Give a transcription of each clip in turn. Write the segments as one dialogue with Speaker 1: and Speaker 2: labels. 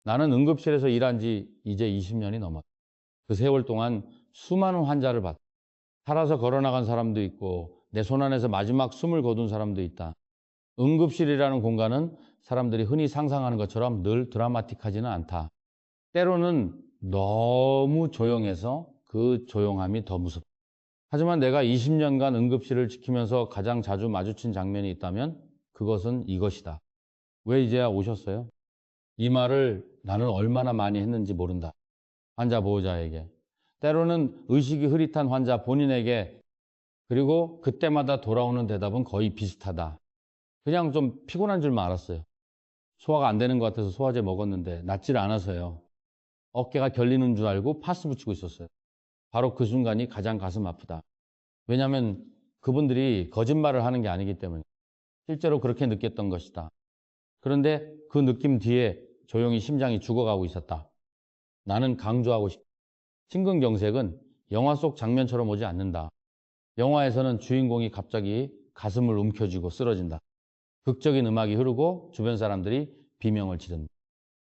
Speaker 1: 나는 응급실에서 일한 지 이제 20년이 넘었다. 그 세월 동안 수많은 환자를 봤다. 살아서 걸어나간 사람도 있고 내 손안에서 마지막 숨을 거둔 사람도 있다. 응급실이라는 공간은 사람들이 흔히 상상하는 것처럼 늘 드라마틱하지는 않다. 때로는 너무 조용해서 그 조용함이 더 무섭다. 하지만 내가 20년간 응급실을 지키면서 가장 자주 마주친 장면이 있다면 그것은 이것이다. 왜 이제야 오셨어요? 이 말을 나는 얼마나 많이 했는지 모른다. 환자 보호자에게. 때로는 의식이 흐릿한 환자 본인에게. 그리고 그때마다 돌아오는 대답은 거의 비슷하다. 그냥 좀 피곤한 줄만 알았어요. 소화가 안 되는 것 같아서 소화제 먹었는데 낫질 않아서요. 어깨가 결리는 줄 알고 파스 붙이고 있었어요. 바로 그 순간이 가장 가슴 아프다. 왜냐하면 그분들이 거짓말을 하는 게 아니기 때문에 실제로 그렇게 느꼈던 것이다. 그런데 그 느낌 뒤에 조용히 심장이 죽어가고 있었다. 나는 강조하고 싶다. 심근경색은 영화 속 장면처럼 오지 않는다. 영화에서는 주인공이 갑자기 가슴을 움켜쥐고 쓰러진다. 극적인 음악이 흐르고 주변 사람들이 비명을 지른다.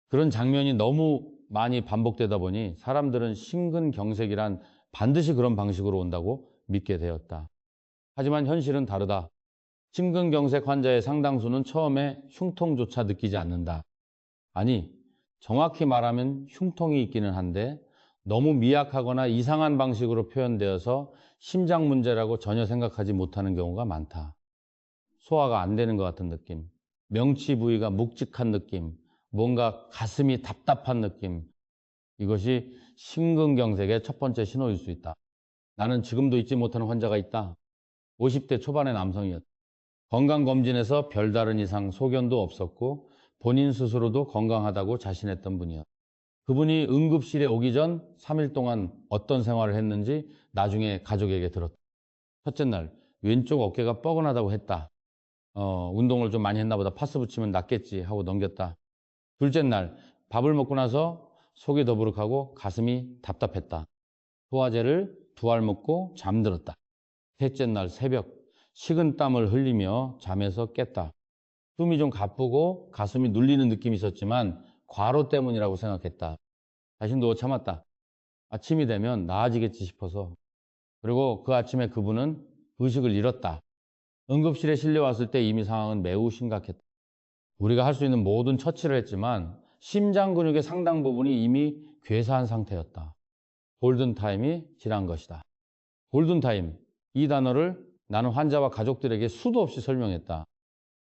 Speaker 1: 그런 장면이 너무 많이 반복되다 보니 사람들은 심근경색이란 반드시 그런 방식으로 온다고 믿게 되었다. 하지만 현실은 다르다. 심근경색 환자의 상당수는 처음에 흉통조차 느끼지 않는다. 아니, 정확히 말하면 흉통이 있기는 한데 너무 미약하거나 이상한 방식으로 표현되어서 심장 문제라고 전혀 생각하지 못하는 경우가 많다. 소화가 안 되는 것 같은 느낌, 명치 부위가 묵직한 느낌, 뭔가 가슴이 답답한 느낌, 이것이 심근경색의 첫 번째 신호일 수 있다. 나는 지금도 잊지 못하는 환자가 있다. 50대 초반의 남성이었다. 건강검진에서 별다른 이상 소견도 없었고 본인 스스로도 건강하다고 자신했던 분이었다. 그분이 응급실에 오기 전 3일 동안 어떤 생활을 했는지 나중에 가족에게 들었다. 첫째 날 왼쪽 어깨가 뻐근하다고 했다. 운동을 좀 많이 했나 보다. 파스 붙이면 낫겠지 하고 넘겼다. 둘째 날 밥을 먹고 나서 속이 더부룩하고 가슴이 답답했다. 소화제를 2알 먹고 잠들었다. 셋째 날 새벽 식은땀을 흘리며 잠에서 깼다. 숨이 좀 가쁘고 가슴이 눌리는 느낌이 있었지만 과로 때문이라고 생각했다. 자신도 참았다. 아침이 되면 나아지겠지 싶어서. 그리고 그 아침에 그분은 의식을 잃었다. 응급실에 실려왔을 때 이미 상황은 매우 심각했다. 우리가 할 수 있는 모든 처치를 했지만 심장 근육의 상당 부분이 이미 괴사한 상태였다. 골든타임이 지난 것이다. 골든타임, 이 단어를 나는 환자와 가족들에게 수도 없이 설명했다.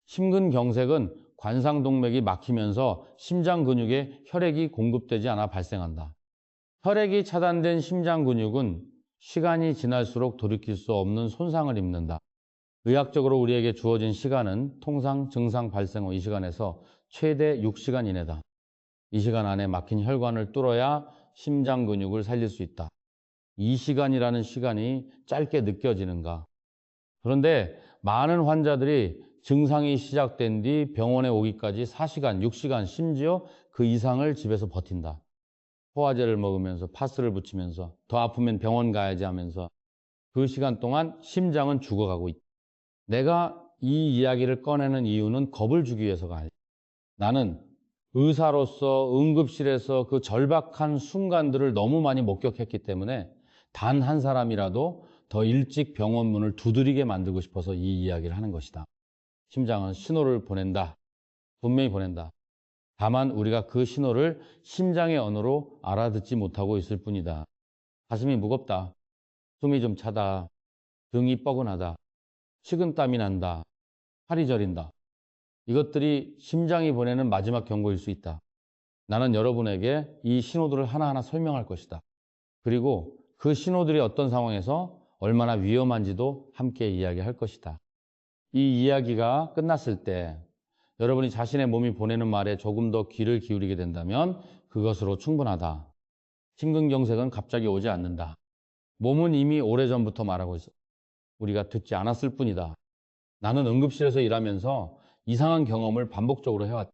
Speaker 1: 심근경색은 관상동맥이 막히면서 심장 근육에 혈액이 공급되지 않아 발생한다. 혈액이 차단된 심장 근육은 시간이 지날수록 돌이킬 수 없는 손상을 입는다. 의학적으로 우리에게 주어진 시간은 통상 증상 발생 후 이 시간에서 최대 6시간 이내다. 이 시간 안에 막힌 혈관을 뚫어야 심장 근육을 살릴 수 있다. 이 시간이라는 시간이 짧게 느껴지는가? 그런데 많은 환자들이 증상이 시작된 뒤 병원에 오기까지 4시간, 6시간, 심지어 그 이상을 집에서 버틴다. 소화제를 먹으면서 파스를 붙이면서 더 아프면 병원 가야지 하면서 그 시간 동안 심장은 죽어가고 있다. 내가 이 이야기를 꺼내는 이유는 겁을 주기 위해서가 아니다. 나는 의사로서 응급실에서 그 절박한 순간들을 너무 많이 목격했기 때문에 단 한 사람이라도 더 일찍 병원 문을 두드리게 만들고 싶어서 이 이야기를 하는 것이다. 심장은 신호를 보낸다. 분명히 보낸다. 다만 우리가 그 신호를 심장의 언어로 알아듣지 못하고 있을 뿐이다. 가슴이 무겁다. 숨이 좀 차다. 등이 뻐근하다. 식은땀이 난다. 팔이 저린다. 이것들이 심장이 보내는 마지막 경고일 수 있다. 나는 여러분에게 이 신호들을 하나하나 설명할 것이다. 그리고 그 신호들이 어떤 상황에서 얼마나 위험한지도 함께 이야기할 것이다. 이 이야기가 끝났을 때 여러분이 자신의 몸이 보내는 말에 조금 더 귀를 기울이게 된다면 그것으로 충분하다. 심근경색은 갑자기 오지 않는다. 몸은 이미 오래전부터 말하고 있어. 우리가 듣지 않았을 뿐이다. 나는 응급실에서 일하면서 이상한 경험을 반복적으로 해왔다.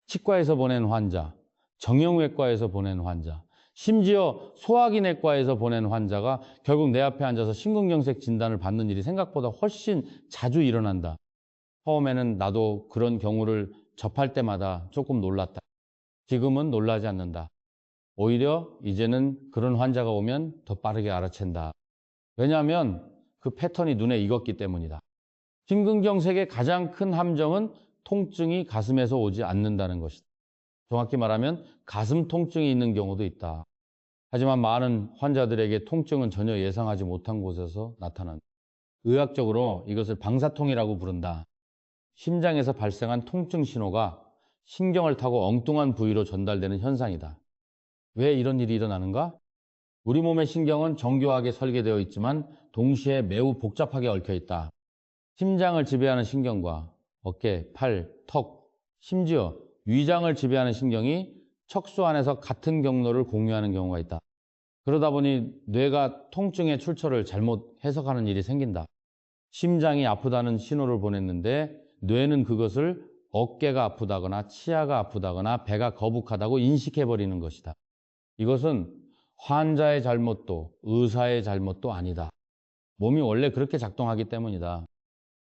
Speaker 1: 치과에서 보낸 환자, 정형외과에서 보낸 환자, 심지어 소화기내과에서 보낸 환자가 결국 내 앞에 앉아서 심근경색 진단을 받는 일이 생각보다 훨씬 자주 일어난다. 처음에는 나도 그런 경우를 접할 때마다 조금 놀랐다. 지금은 놀라지 않는다. 오히려 이제는 그런 환자가 오면 더 빠르게 알아챈다. 왜냐하면 그 패턴이 눈에 익었기 때문이다. 심근경색의 가장 큰 함정은 통증이 가슴에서 오지 않는다는 것이다. 정확히 말하면 가슴 통증이 있는 경우도 있다. 하지만 많은 환자들에게 통증은 전혀 예상하지 못한 곳에서 나타난다. 의학적으로 이것을 방사통이라고 부른다. 심장에서 발생한 통증 신호가 신경을 타고 엉뚱한 부위로 전달되는 현상이다. 왜 이런 일이 일어나는가? 우리 몸의 신경은 정교하게 설계되어 있지만 동시에 매우 복잡하게 얽혀 있다. 심장을 지배하는 신경과 어깨, 팔, 턱, 심지어 위장을 지배하는 신경이 척수 안에서 같은 경로를 공유하는 경우가 있다. 그러다 보니 뇌가 통증의 출처를 잘못 해석하는 일이 생긴다. 심장이 아프다는 신호를 보냈는데 뇌는 그것을 어깨가 아프다거나 치아가 아프다거나 배가 거북하다고 인식해버리는 것이다. 이것은 환자의 잘못도 의사의 잘못도 아니다. 몸이 원래 그렇게 작동하기 때문이다.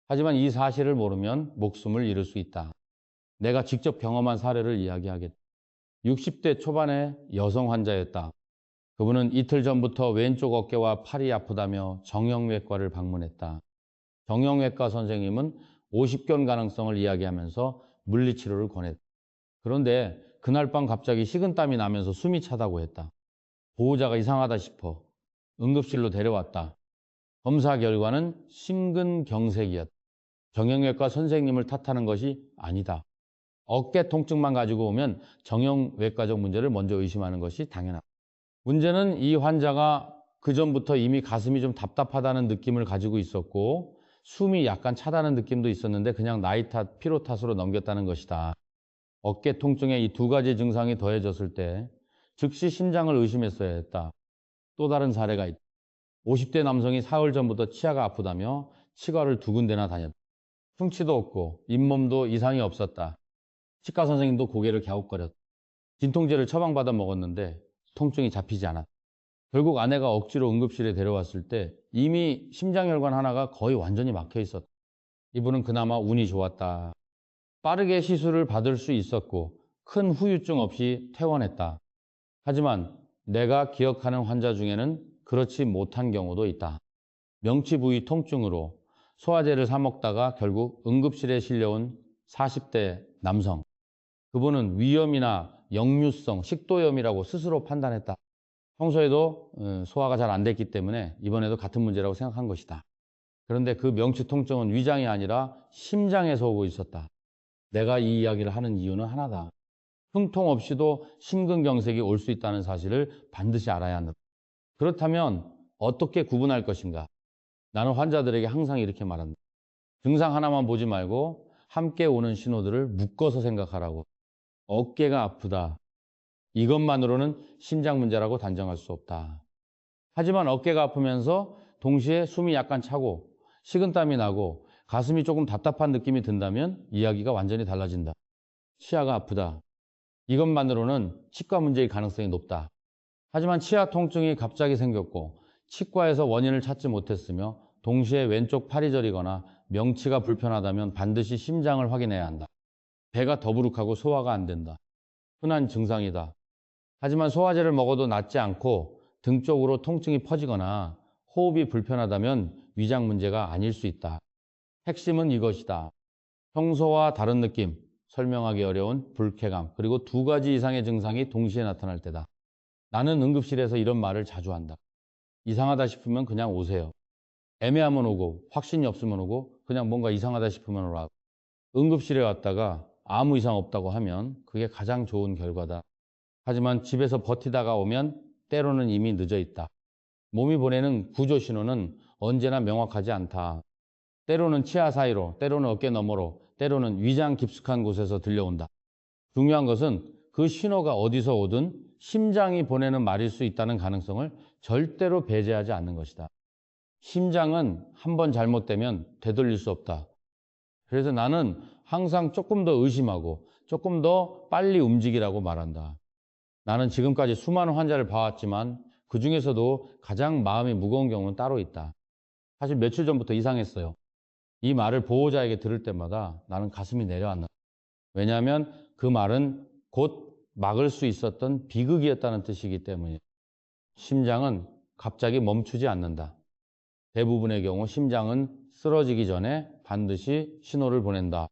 Speaker 1: 하지만 이 사실을 모르면 목숨을 잃을 수 있다. 내가 직접 경험한 사례를 이야기하겠다. 60대 초반의 여성 환자였다. 그분은 이틀 전부터 왼쪽 어깨와 팔이 아프다며 정형외과를 방문했다. 정형외과 선생님은 50견 가능성을 이야기하면서 물리치료를 권했다. 그런데 그날 밤 갑자기 식은땀이 나면서 숨이 차다고 했다. 보호자가 이상하다 싶어 응급실로 데려왔다. 검사 결과는 심근경색이었다. 정형외과 선생님을 탓하는 것이 아니다. 어깨 통증만 가지고 오면 정형외과적 문제를 먼저 의심하는 것이 당연하다. 문제는 이 환자가 그전부터 이미 가슴이 좀 답답하다는 느낌을 가지고 있었고 숨이 약간 차다는 느낌도 있었는데 그냥 나이 탓, 피로 탓으로 넘겼다는 것이다. 어깨 통증에 이 두 가지 증상이 더해졌을 때 즉시 심장을 의심했어야 했다. 또 다른 사례가 있다. 50대 남성이 사흘 전부터 치아가 아프다며 치과를 2군데나 다녔다. 충치도 없고 잇몸도 이상이 없었다. 치과 선생님도 고개를 갸웃거렸다. 진통제를 처방받아 먹었는데 통증이 잡히지 않았다. 결국 아내가 억지로 응급실에 데려왔을 때 이미 심장혈관 하나가 거의 완전히 막혀 있었다. 이분은 그나마 운이 좋았다. 빠르게 시술을 받을 수 있었고 큰 후유증 없이 퇴원했다. 하지만 내가 기억하는 환자 중에는 그렇지 못한 경우도 있다. 명치 부위 통증으로 소화제를 사 먹다가 결국 응급실에 실려온 40대 남성. 그분은 위염이나 역류성 식도염이라고 스스로 판단했다. 평소에도 소화가 잘 안 됐기 때문에 이번에도 같은 문제라고 생각한 것이다. 그런데 그 명치 통증은 위장이 아니라 심장에서 오고 있었다. 내가 이 이야기를 하는 이유는 하나다. 흉통 없이도 심근경색이 올 수 있다는 사실을 반드시 알아야 한다. 그렇다면 어떻게 구분할 것인가? 나는 환자들에게 항상 이렇게 말한다. 증상 하나만 보지 말고 함께 오는 신호들을 묶어서 생각하라고. 어깨가 아프다. 이것만으로는 심장 문제라고 단정할 수 없다. 하지만 어깨가 아프면서 동시에 숨이 약간 차고 식은땀이 나고 가슴이 조금 답답한 느낌이 든다면 이야기가 완전히 달라진다. 치아가 아프다. 이것만으로는 치과 문제일 가능성이 높다. 하지만 치아 통증이 갑자기 생겼고 치과에서 원인을 찾지 못했으며 동시에 왼쪽 팔이 저리거나 명치가 불편하다면 반드시 심장을 확인해야 한다. 배가 더부룩하고 소화가 안 된다. 흔한 증상이다. 하지만 소화제를 먹어도 낫지 않고 등 쪽으로 통증이 퍼지거나 호흡이 불편하다면 위장 문제가 아닐 수 있다. 핵심은 이것이다. 평소와 다른 느낌, 설명하기 어려운 불쾌감, 그리고 2가지 이상의 증상이 동시에 나타날 때다. 나는 응급실에서 이런 말을 자주 한다. 이상하다 싶으면 그냥 오세요. 애매하면 오고 확신이 없으면 오고 그냥 뭔가 이상하다 싶으면 오라고. 응급실에 왔다가 아무 이상 없다고 하면 그게 가장 좋은 결과다. 하지만 집에서 버티다가 오면 때로는 이미 늦어 있다. 몸이 보내는 구조 신호는 언제나 명확하지 않다. 때로는 치아 사이로, 때로는 어깨 너머로, 때로는 위장 깊숙한 곳에서 들려온다. 중요한 것은 그 신호가 어디서 오든 심장이 보내는 말일 수 있다는 가능성을 절대로 배제하지 않는 것이다. 심장은 한번 잘못되면 되돌릴 수 없다. 그래서 나는 항상 조금 더 의심하고 조금 더 빨리 움직이라고 말한다. 나는 지금까지 수많은 환자를 봐왔지만 그 중에서도 가장 마음이 무거운 경우는 따로 있다. 사실 며칠 전부터 이상했어요. 이 말을 보호자에게 들을 때마다 나는 가슴이 내려앉는다. 왜냐하면 그 말은 곧 막을 수 있었던 비극이었다는 뜻이기 때문에 심장은 갑자기 멈추지 않는다. 대부분의 경우 심장은 쓰러지기 전에 반드시 신호를 보낸다.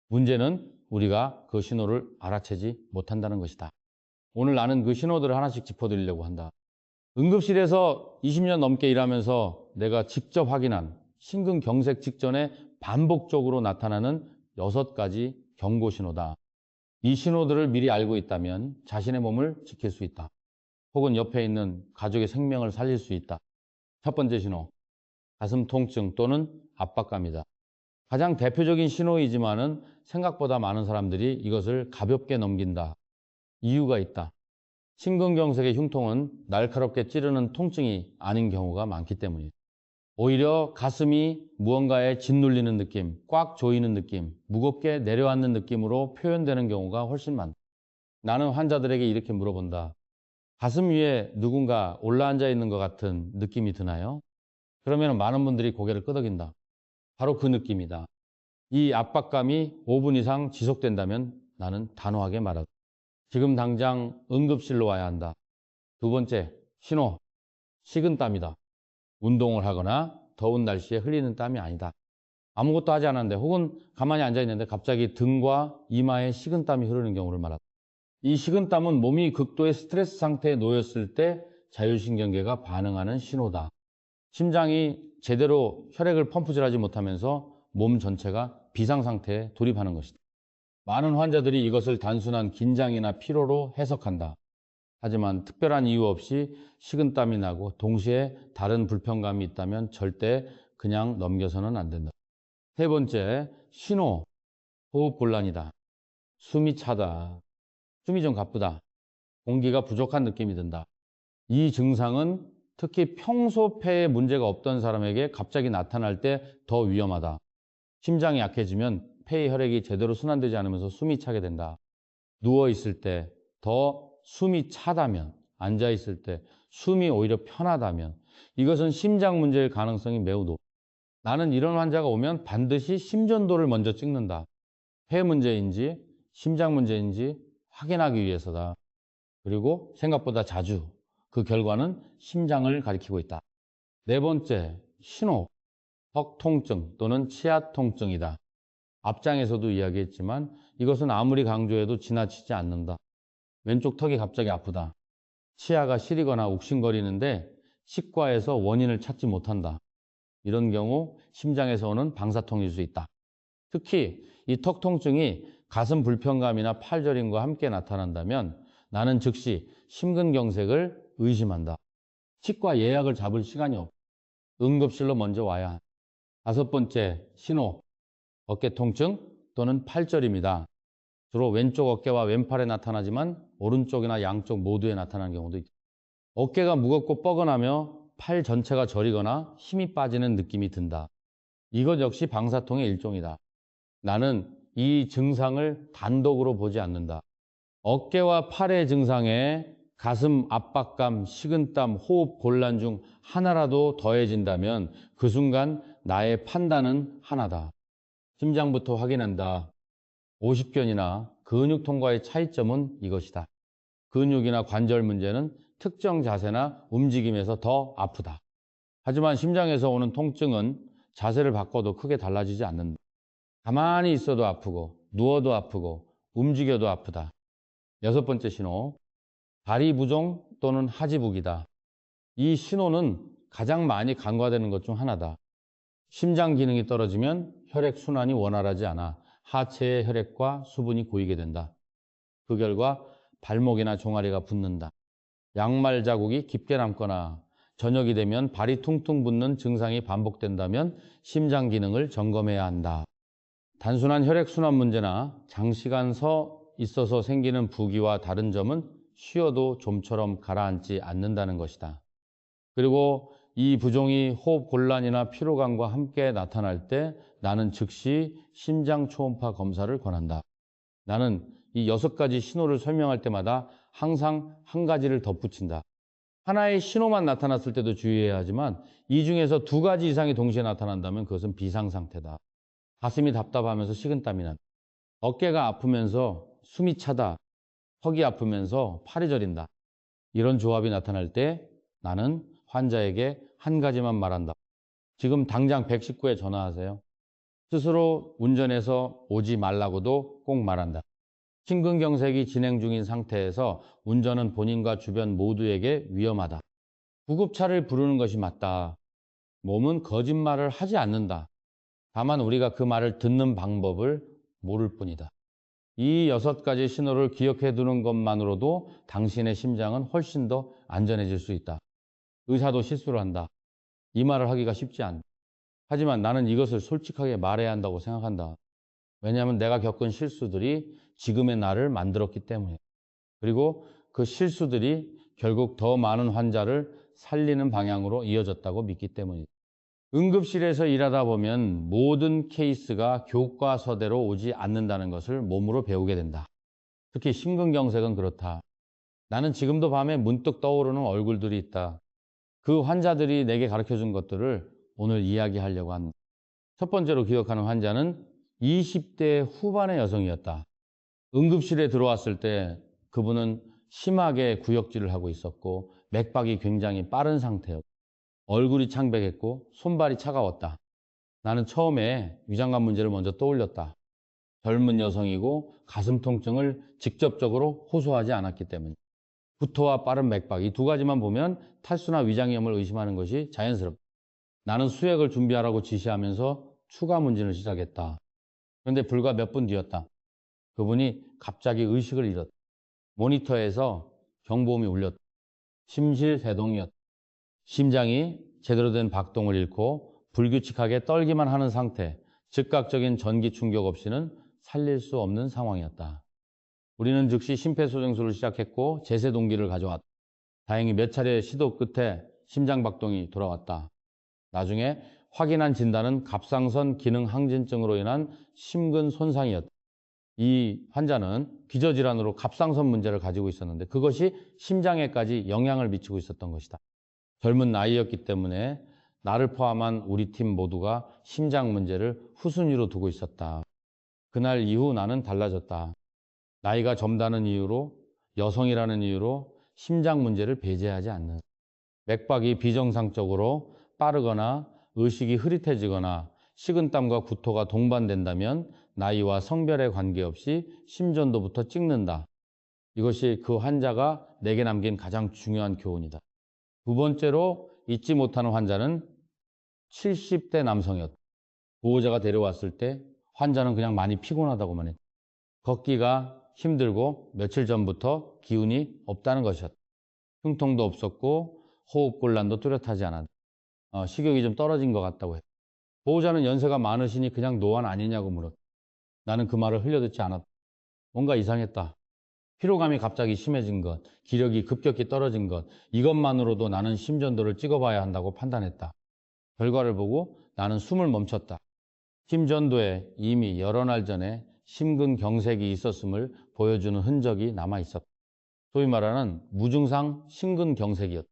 Speaker 1: 문제는 우리가 그 신호를 알아채지 못한다는 것이다. 오늘 나는 그 신호들을 하나씩 짚어드리려고 한다. 응급실에서 20년 넘게 일하면서 내가 직접 확인한 심근경색 직전에 반복적으로 나타나는 6가지 경고 신호다. 이 신호들을 미리 알고 있다면 자신의 몸을 지킬 수 있다. 혹은 옆에 있는 가족의 생명을 살릴 수 있다. 첫 번째 신호, 가슴 통증 또는 압박감이다. 가장 대표적인 신호이지만은 생각보다 많은 사람들이 이것을 가볍게 넘긴다. 이유가 있다. 심근경색의 흉통은 날카롭게 찌르는 통증이 아닌 경우가 많기 때문이다. 오히려 가슴이 무언가에 짓눌리는 느낌, 꽉 조이는 느낌, 무겁게 내려앉는 느낌으로 표현되는 경우가 훨씬 많다. 나는 환자들에게 이렇게 물어본다. 가슴 위에 누군가 올라앉아 있는 것 같은 느낌이 드나요? 그러면 많은 분들이 고개를 끄덕인다. 바로 그 느낌이다. 이 압박감이 5분 이상 지속된다면 나는 단호하게 말하다. 지금 당장 응급실로 와야 한다. 두 번째, 신호, 식은땀이다. 운동을 하거나 더운 날씨에 흘리는 땀이 아니다. 아무것도 하지 않았는데 혹은 가만히 앉아 있는데 갑자기 등과 이마에 식은땀이 흐르는 경우를 말한다. 이 식은땀은 몸이 극도의 스트레스 상태에 놓였을 때 자율신경계가 반응하는 신호다. 심장이 제대로 혈액을 펌프질하지 못하면서 몸 전체가 비상상태에 돌입하는 것이다. 많은 환자들이 이것을 단순한 긴장이나 피로로 해석한다. 하지만 특별한 이유 없이 식은땀이 나고 동시에 다른 불편감이 있다면 절대 그냥 넘겨서는 안 된다. 세 번째, 신호, 호흡곤란이다. 숨이 차다. 숨이 좀 가쁘다. 공기가 부족한 느낌이 든다. 이 증상은 특히 평소 폐에 문제가 없던 사람에게 갑자기 나타날 때 더 위험하다. 심장이 약해지면 폐의 혈액이 제대로 순환되지 않으면서 숨이 차게 된다. 누워있을 때 더 숨이 차다면, 앉아있을 때 숨이 오히려 편하다면 이것은 심장 문제일 가능성이 매우 높다. 나는 이런 환자가 오면 반드시 심전도를 먼저 찍는다. 폐 문제인지 심장 문제인지 확인하기 위해서다. 그리고 생각보다 자주 그 결과는 심장을 가리키고 있다. 네 번째, 신호, 턱 통증 또는 치아 통증이다. 앞장에서도 이야기했지만 이것은 아무리 강조해도 지나치지 않는다. 왼쪽 턱이 갑자기 아프다. 치아가 시리거나 욱신거리는데 치과에서 원인을 찾지 못한다. 이런 경우 심장에서 오는 방사통일 수 있다. 특히 이 턱 통증이 가슴 불편감이나 팔저림과 함께 나타난다면 나는 즉시 심근경색을 의심한다. 치과 예약을 잡을 시간이 없다. 응급실로 먼저 와야 한다. 다섯 번째, 신호, 어깨 통증 또는 팔저림이다. 주로 왼쪽 어깨와 왼팔에 나타나지만 오른쪽이나 양쪽 모두에 나타나는 경우도 있다. 어깨가 무겁고 뻐근하며 팔 전체가 저리거나 힘이 빠지는 느낌이 든다. 이것 역시 방사통의 일종이다. 나는 이 증상을 단독으로 보지 않는다. 어깨와 팔의 증상에 가슴 압박감, 식은땀, 호흡 곤란 중 하나라도 더해진다면 그 순간 나의 판단은 하나다. 심장부터 확인한다. 50견이나 근육 통과의 차이점은 이것이다. 근육이나 관절 문제는 특정 자세나 움직임에서 더 아프다. 하지만 심장에서 오는 통증은 자세를 바꿔도 크게 달라지지 않는다. 가만히 있어도 아프고 누워도 아프고 움직여도 아프다. 여섯 번째 신호, 다리 부종 또는 하지북이다. 이 신호는 가장 많이 간과되는 것 중 하나다. 심장 기능이 떨어지면 혈액 순환이 원활하지 않아 하체의 혈액과 수분이 고이게 된다. 그 결과 발목이나 종아리가 붓는다. 양말 자국이 깊게 남거나 저녁이 되면 발이 퉁퉁 붓는 증상이 반복된다면 심장 기능을 점검해야 한다. 단순한 혈액순환 문제나 장시간 서 있어서 생기는 부기와 다른 점은 쉬어도 좀처럼 가라앉지 않는다는 것이다. 그리고 이 부종이 호흡 곤란이나 피로감과 함께 나타날 때 나는 즉시 심장 초음파 검사를 권한다. 나는 이 6가지 신호를 설명할 때마다 항상 한 가지를 덧붙인다. 하나의 신호만 나타났을 때도 주의해야 하지만 이 중에서 2가지 이상이 동시에 나타난다면 그것은 비상상태다. 가슴이 답답하면서 식은땀이 난다. 어깨가 아프면서 숨이 차다. 턱이 아프면서 팔이 저린다. 이런 조합이 나타날 때 나는 환자에게 한 가지만 말한다. 지금 당장 119에 전화하세요. 스스로 운전해서 오지 말라고도 꼭 말한다. 심근경색이 진행 중인 상태에서 운전은 본인과 주변 모두에게 위험하다. 구급차를 부르는 것이 맞다. 몸은 거짓말을 하지 않는다. 다만 우리가 그 말을 듣는 방법을 모를 뿐이다. 이 6가지 신호를 기억해 두는 것만으로도 당신의 심장은 훨씬 더 안전해질 수 있다. 의사도 실수를 한다. 이 말을 하기가 쉽지 않다. 하지만 나는 이것을 솔직하게 말해야 한다고 생각한다. 왜냐하면 내가 겪은 실수들이 지금의 나를 만들었기 때문에. 그리고 그 실수들이 결국 더 많은 환자를 살리는 방향으로 이어졌다고 믿기 때문이다. 응급실에서 일하다 보면 모든 케이스가 교과서대로 오지 않는다는 것을 몸으로 배우게 된다. 특히 심근경색은 그렇다. 나는 지금도 밤에 문득 떠오르는 얼굴들이 있다. 그 환자들이 내게 가르쳐준 것들을 오늘 이야기하려고 한다. 첫 번째로 기억하는 환자는 20대 후반의 여성이었다. 응급실에 들어왔을 때 그분은 심하게 구역질을 하고 있었고 맥박이 굉장히 빠른 상태였고 얼굴이 창백했고 손발이 차가웠다. 나는 처음에 위장관 문제를 먼저 떠올렸다. 젊은 여성이고 가슴 통증을 직접적으로 호소하지 않았기 때문에. 구토와 빠른 맥박 이 2가지만 보면 탈수나 위장염을 의심하는 것이 자연스럽다. 나는 수액을 준비하라고 지시하면서 추가 문진을 시작했다. 그런데 불과 몇 분 뒤였다. 그분이 갑자기 의식을 잃었다. 모니터에서 경보음이 울렸다. 심실세동이었다. 심장이 제대로 된 박동을 잃고 불규칙하게 떨기만 하는 상태, 즉각적인 전기 충격 없이는 살릴 수 없는 상황이었다. 우리는 즉시 심폐소생술을 시작했고 제세동기를 가져왔다. 다행히 몇 차례 시도 끝에 심장 박동이 돌아왔다. 나중에 확인한 진단은 갑상선 기능 항진증으로 인한 심근 손상이었다. 이 환자는 기저질환으로 갑상선 문제를 가지고 있었는데 그것이 심장에까지 영향을 미치고 있었던 것이다. 젊은 나이였기 때문에 나를 포함한 우리 팀 모두가 심장 문제를 후순위로 두고 있었다. 그날 이후 나는 달라졌다. 나이가 젊다는 이유로, 여성이라는 이유로 심장 문제를 배제하지 않는. 맥박이 비정상적으로 빠르거나 의식이 흐릿해지거나 식은땀과 구토가 동반된다면 나이와 성별에 관계없이 심전도부터 찍는다. 이것이 그 환자가 내게 남긴 가장 중요한 교훈이다. 두 번째로 잊지 못하는 환자는 70대 남성이었다. 보호자가 데려왔을 때 환자는 그냥 많이 피곤하다고만 했다. 걷기가 힘들고 며칠 전부터 기운이 없다는 것이었다. 흉통도 없었고 호흡곤란도 뚜렷하지 않았다. 식욕이 좀 떨어진 것 같다고 했다. 보호자는 연세가 많으시니 그냥 노안 아니냐고 물었다. 나는 그 말을 흘려듣지 않았다. 뭔가 이상했다. 피로감이 갑자기 심해진 것, 기력이 급격히 떨어진 것, 이것만으로도 나는 심전도를 찍어봐야 한다고 판단했다. 결과를 보고 나는 숨을 멈췄다. 심전도에 이미 여러 날 전에 심근경색이 있었음을 보여주는 흔적이 남아있었다. 소위 말하는 무증상 심근경색이었다.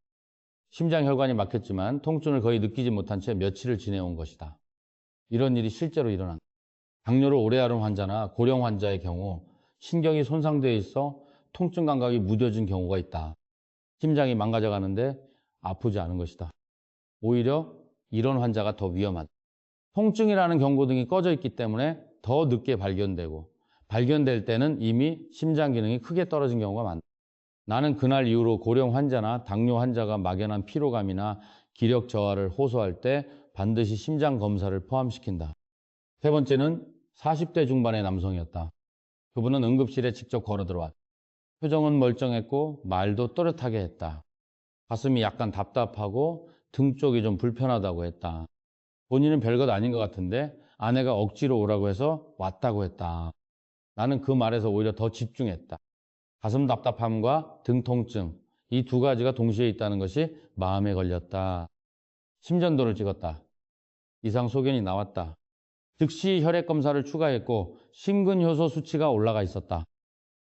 Speaker 1: 심장혈관이 막혔지만 통증을 거의 느끼지 못한 채 며칠을 지내온 것이다. 이런 일이 실제로 일어난다. 당뇨를 오래 앓은 환자나 고령 환자의 경우 신경이 손상되어 있어 통증 감각이 무뎌진 경우가 있다. 심장이 망가져가는데 아프지 않은 것이다. 오히려 이런 환자가 더 위험하다. 통증이라는 경고등이 꺼져 있기 때문에 더 늦게 발견되고 발견될 때는 이미 심장 기능이 크게 떨어진 경우가 많다. 나는 그날 이후로 고령 환자나 당뇨 환자가 막연한 피로감이나 기력 저하를 호소할 때 반드시 심장 검사를 포함시킨다. 세 번째는 40대 중반의 남성이었다. 그분은 응급실에 직접 걸어 들어왔다. 표정은 멀쩡했고 말도 또렷하게 했다. 가슴이 약간 답답하고 등 쪽이 좀 불편하다고 했다. 본인은 별것 아닌 것 같은데 아내가 억지로 오라고 해서 왔다고 했다. 나는 그 말에서 오히려 더 집중했다. 가슴 답답함과 등 통증, 이 2가지가 동시에 있다는 것이 마음에 걸렸다. 심전도를 찍었다. 이상 소견이 나왔다. 즉시 혈액 검사를 추가했고 심근효소 수치가 올라가 있었다.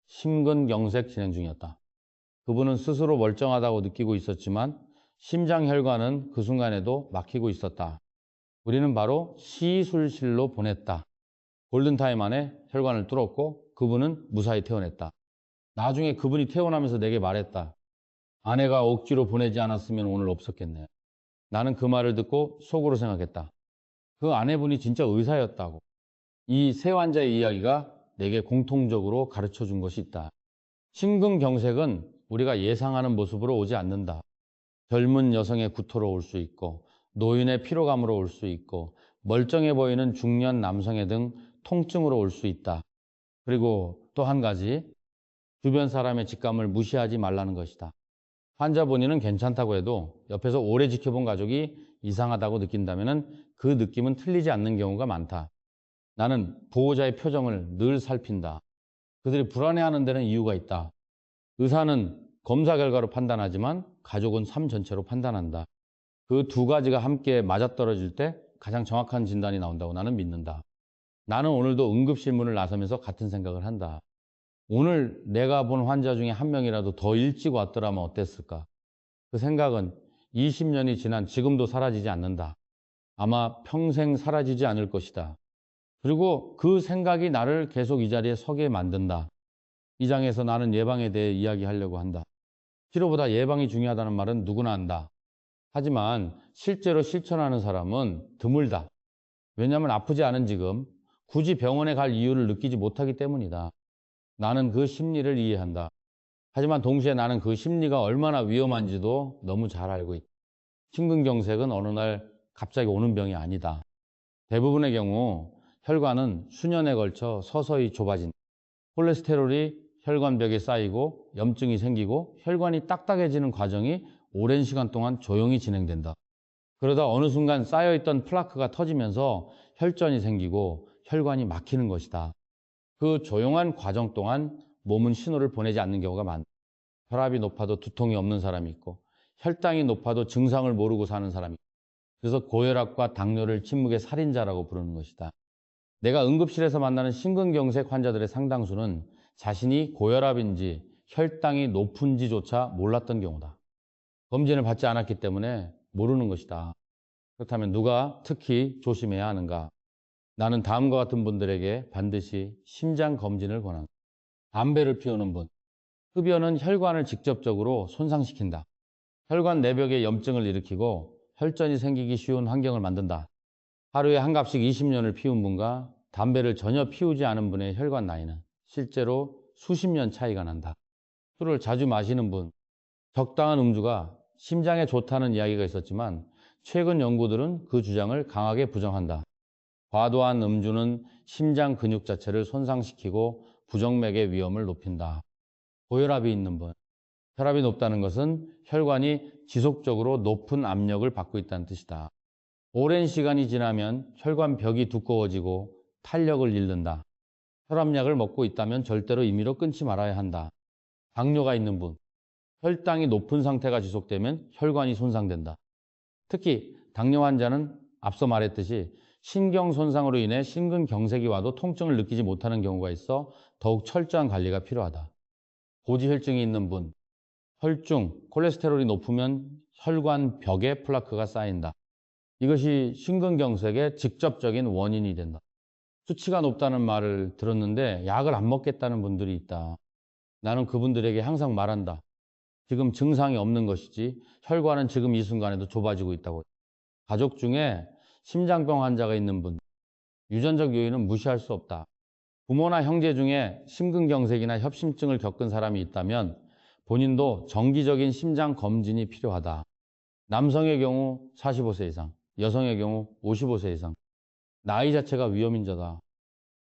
Speaker 1: 심근경색 진행 중이었다. 그분은 스스로 멀쩡하다고 느끼고 있었지만 심장혈관은 그 순간에도 막히고 있었다. 우리는 바로 시술실로 보냈다. 골든타임 안에 혈관을 뚫었고 그분은 무사히 퇴원했다. 나중에 그분이 퇴원하면서 내게 말했다. 아내가 억지로 보내지 않았으면 오늘 없었겠네. 나는 그 말을 듣고 속으로 생각했다. 그 아내분이 진짜 의사였다고. 이 세 환자의 이야기가 내게 공통적으로 가르쳐 준 것이 있다. 심근경색은 우리가 예상하는 모습으로 오지 않는다. 젊은 여성의 구토로 올 수 있고, 노인의 피로감으로 올 수 있고, 멀쩡해 보이는 중년 남성의 등 통증으로 올 수 있다. 그리고 또 한 가지, 주변 사람의 직감을 무시하지 말라는 것이다. 환자 본인은 괜찮다고 해도 옆에서 오래 지켜본 가족이 이상하다고 느낀다면 그 느낌은 틀리지 않는 경우가 많다. 나는 보호자의 표정을 늘 살핀다. 그들이 불안해하는 데는 이유가 있다. 의사는 검사 결과로 판단하지만 가족은 삶 전체로 판단한다. 그 두 가지가 함께 맞아떨어질 때 가장 정확한 진단이 나온다고 나는 믿는다. 나는 오늘도 응급실 문을 나서면서 같은 생각을 한다. 오늘 내가 본 환자 중에 한 명이라도 더 일찍 왔더라면 어땠을까? 그 생각은 20년이 지난 지금도 사라지지 않는다. 아마 평생 사라지지 않을 것이다. 그리고 그 생각이 나를 계속 이 자리에 서게 만든다. 이 장에서 나는 예방에 대해 이야기하려고 한다. 치료보다 예방이 중요하다는 말은 누구나 안다. 하지만 실제로 실천하는 사람은 드물다. 왜냐하면 아프지 않은 지금 굳이 병원에 갈 이유를 느끼지 못하기 때문이다. 나는 그 심리를 이해한다. 하지만 동시에 나는 그 심리가 얼마나 위험한지도 너무 잘 알고 있다. 심근경색은 어느 날 갑자기 오는 병이 아니다. 대부분의 경우 혈관은 수년에 걸쳐 서서히 좁아진다. 콜레스테롤이 혈관벽에 쌓이고 염증이 생기고 혈관이 딱딱해지는 과정이 오랜 시간 동안 조용히 진행된다. 그러다 어느 순간 쌓여있던 플라크가 터지면서 혈전이 생기고 혈관이 막히는 것이다. 그 조용한 과정 동안 몸은 신호를 보내지 않는 경우가 많다. 혈압이 높아도 두통이 없는 사람이 있고 혈당이 높아도 증상을 모르고 사는 사람이 있고 그래서 고혈압과 당뇨를 침묵의 살인자라고 부르는 것이다. 내가 응급실에서 만나는 심근경색 환자들의 상당수는 자신이 고혈압인지 혈당이 높은지조차 몰랐던 경우다. 검진을 받지 않았기 때문에 모르는 것이다. 그렇다면 누가 특히 조심해야 하는가? 나는 다음과 같은 분들에게 반드시 심장 검진을 권한다. 담배를 피우는 분. 흡연은 혈관을 직접적으로 손상시킨다. 혈관 내벽에 염증을 일으키고 혈전이 생기기 쉬운 환경을 만든다. 하루에 한 갑씩 20년을 피운 분과 담배를 전혀 피우지 않은 분의 혈관 나이는 실제로 수십 년 차이가 난다. 술을 자주 마시는 분, 적당한 음주가 심장에 좋다는 이야기가 있었지만 최근 연구들은 그 주장을 강하게 부정한다. 과도한 음주는 심장 근육 자체를 손상시키고 부정맥의 위험을 높인다. 고혈압이 있는 분, 혈압이 높다는 것은 혈관이 지속적으로 높은 압력을 받고 있다는 뜻이다. 오랜 시간이 지나면 혈관벽이 두꺼워지고 탄력을 잃는다. 혈압약을 먹고 있다면 절대로 임의로 끊지 말아야 한다. 당뇨가 있는 분, 혈당이 높은 상태가 지속되면 혈관이 손상된다. 특히 당뇨 환자는 앞서 말했듯이 신경 손상으로 인해 심근경색이 와도 통증을 느끼지 못하는 경우가 있어 더욱 철저한 관리가 필요하다. 고지혈증이 있는 분, 혈중, 콜레스테롤이 높으면 혈관 벽에 플라크가 쌓인다. 이것이 심근경색의 직접적인 원인이 된다. 수치가 높다는 말을 들었는데 약을 안 먹겠다는 분들이 있다. 나는 그분들에게 항상 말한다. 지금 증상이 없는 것이지 혈관은 지금 이 순간에도 좁아지고 있다고. 가족 중에 심장병 환자가 있는 분, 유전적 요인은 무시할 수 없다. 부모나 형제 중에 심근경색이나 협심증을 겪은 사람이 있다면 본인도 정기적인 심장 검진이 필요하다. 남성의 경우 45세 이상, 여성의 경우 55세 이상. 나이 자체가 위험인자다.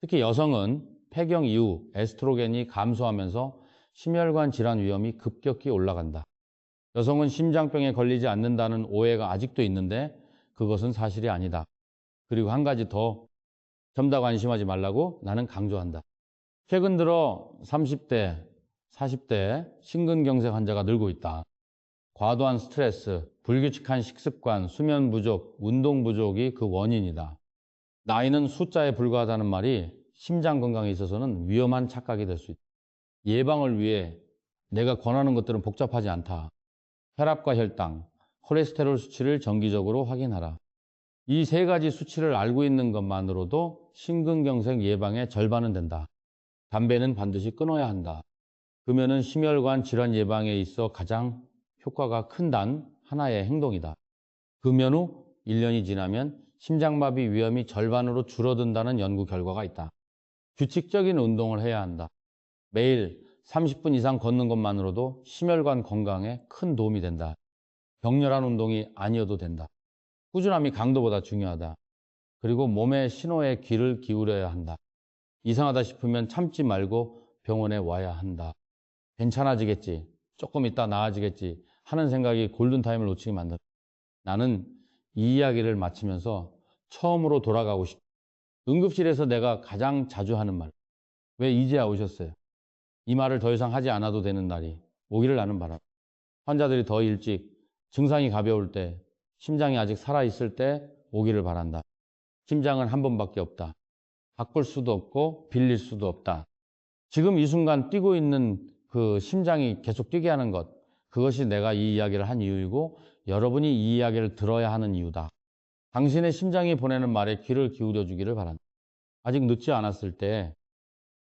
Speaker 1: 특히 여성은 폐경 이후 에스트로겐이 감소하면서 심혈관 질환 위험이 급격히 올라간다. 여성은 심장병에 걸리지 않는다는 오해가 아직도 있는데 그것은 사실이 아니다. 그리고 한 가지 더 젊다고 안심하지 말라고 나는 강조한다. 최근 들어 30대, 40대 심근경색 환자가 늘고 있다. 과도한 스트레스, 불규칙한 식습관, 수면 부족, 운동 부족이 그 원인이다. 나이는 숫자에 불과하다는 말이 심장 건강에 있어서는 위험한 착각이 될 수 있다. 예방을 위해 내가 권하는 것들은 복잡하지 않다. 혈압과 혈당, 콜레스테롤 수치를 정기적으로 확인하라. 이 세 가지 수치를 알고 있는 것만으로도 심근경색 예방의 절반은 된다. 담배는 반드시 끊어야 한다. 금연은 심혈관 질환 예방에 있어 가장 효과가 큰 단 하나의 행동이다. 금연 후 1년이 지나면 심장마비 위험이 절반으로 줄어든다는 연구 결과가 있다. 규칙적인 운동을 해야 한다. 매일 30분 이상 걷는 것만으로도 심혈관 건강에 큰 도움이 된다. 격렬한 운동이 아니어도 된다. 꾸준함이 강도보다 중요하다. 그리고 몸의 신호에 귀를 기울여야 한다. 이상하다 싶으면 참지 말고 병원에 와야 한다. 괜찮아지겠지, 조금 있다 나아지겠지 하는 생각이 골든타임을 놓치게 만든다. 나는 이 이야기를 마치면서 처음으로 돌아가고 싶다. 응급실에서 내가 가장 자주 하는 말. 왜 이제야 오셨어요? 이 말을 더 이상 하지 않아도 되는 날이 오기를 나는 바람. 환자들이 더 일찍 증상이 가벼울 때, 심장이 아직 살아있을 때 오기를 바란다. 심장은 한 번밖에 없다. 바꿀 수도 없고 빌릴 수도 없다. 지금 이 순간 뛰고 있는 그 심장이 계속 뛰게 하는 것, 그것이 내가 이 이야기를 한 이유이고 여러분이 이 이야기를 들어야 하는 이유다. 당신의 심장이 보내는 말에 귀를 기울여 주기를 바란다. 아직 늦지 않았을 때